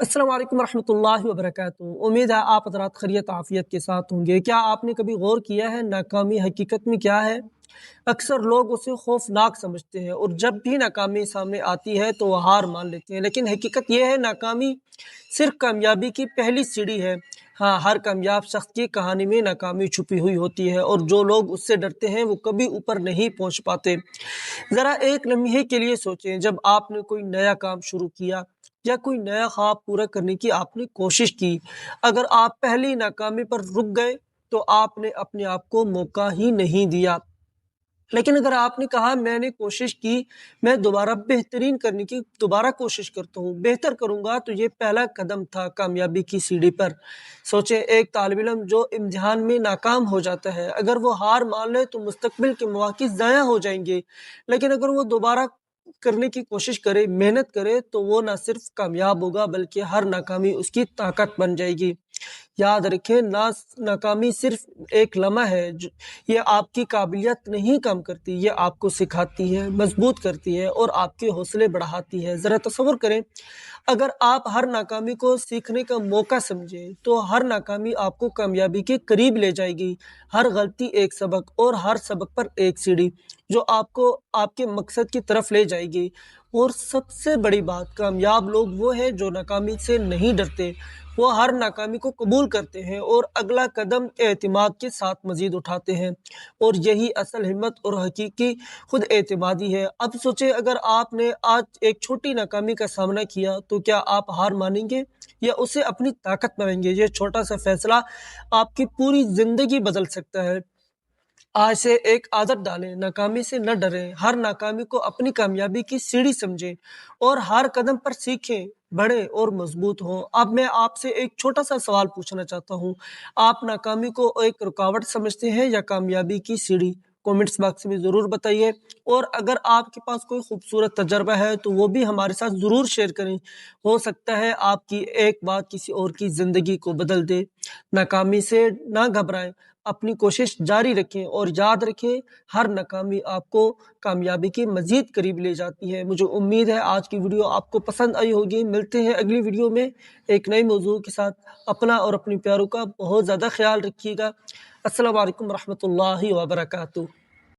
अस्सलाम वालेकुम रहमतुल्लाहि व बरकातहू। उम्मीद है आप हज़रात खैरियत आफ़ियत के साथ होंगे। क्या आपने कभी गौर किया है नाकामी हकीकत में क्या है? अक्सर लोग उसे खौफनाक समझते हैं और जब भी नाकामी सामने आती है तो वो हार मान लेते हैं। लेकिन हकीकत ये है नाकामी सिर्फ कामयाबी की पहली सीढ़ी है। हाँ, हर कामयाब शख्स की कहानी में नाकामी छुपी हुई होती है और जो लोग उससे डरते हैं वो कभी ऊपर नहीं पहुंच पाते। ज़रा एक लम्हे के लिए सोचें, जब आपने कोई नया काम शुरू किया या कोई नया ख्वाब पूरा करने की आपने कोशिश की, अगर आप पहली नाकामी पर रुक गए, तो आपने अपने आप को मौका ही नहीं दिया। लेकिन अगर आपने कहा मैंने कोशिश की, मैं दोबारा बेहतरीन करने की दोबारा कोशिश करता हूँ, बेहतर करूँगा, तो ये पहला कदम था कामयाबी की सीढ़ी पर। सोचें, एक तालिब इल्म जो इम्तिहान में नाकाम हो जाता है, अगर वो हार मान ले तो मुस्तकबिल के मौक़े ज़ाया हो जाएँगे। लेकिन अगर वो दोबारा करने की कोशिश करे, मेहनत करे, तो वो ना सिर्फ़ कामयाब होगा बल्कि हर नाकामी उसकी ताकत बन जाएगी। याद रखें, नाकामी सिर्फ एक लम्हा है। ये आपकी काबिलियत नहीं कम करती, ये आपको सिखाती है, मजबूत करती है और आपके हौसले बढ़ाती है। ज़रा तसव्वुर करें, अगर आप हर नाकामी को सीखने का मौका समझें, तो हर नाकामी आपको कामयाबी के करीब ले जाएगी। हर गलती एक सबक और हर सबक पर एक सीढ़ी, जो आपको आपके मकसद की तरफ ले जाएगी। और सबसे बड़ी बात, कामयाब लोग वो हैं जो नाकामी से नहीं डरते। वो हर नाकामी को कबूल करते हैं और अगला कदम एतमाद के साथ मज़ीद उठाते हैं। और यही असल हिम्मत और हकीकी खुद एतमादी है। अब सोचें, अगर आपने आज एक छोटी नाकामी का सामना किया, तो क्या आप हार मानेंगे या उसे अपनी ताकत मानेंगे? ये छोटा सा फैसला आपकी पूरी ज़िंदगी बदल सकता है। आज से एक आदत डालें, नाकामी से न डरें, हर नाकामी को अपनी कामयाबी की सीढ़ी समझें और हर कदम पर सीखें, बढ़ें और मजबूत हों। अब मैं आपसे एक छोटा सा सवाल पूछना चाहता हूँ, आप नाकामी को एक रुकावट समझते हैं या कामयाबी की सीढ़ी? कमेंट्स बॉक्स में ज़रूर बताइए। और अगर आपके पास कोई खूबसूरत तजर्बा है तो वो भी हमारे साथ ज़रूर शेयर करें। हो सकता है आपकी एक बात किसी और की ज़िंदगी को बदल दे। नाकामी से ना घबराएं, अपनी कोशिश जारी रखें और याद रखें, हर नाकामी आपको कामयाबी के मज़ीद करीब ले जाती है। मुझे उम्मीद है आज की वीडियो आपको पसंद आई होगी। मिलते हैं अगली वीडियो में एक नए मौजू के साथ। अपना और अपने प्यारों का बहुत ज़्यादा ख्याल रखिएगा। अस्सलाम वालेकुम रहमतुल्लाहि व बरकातहू।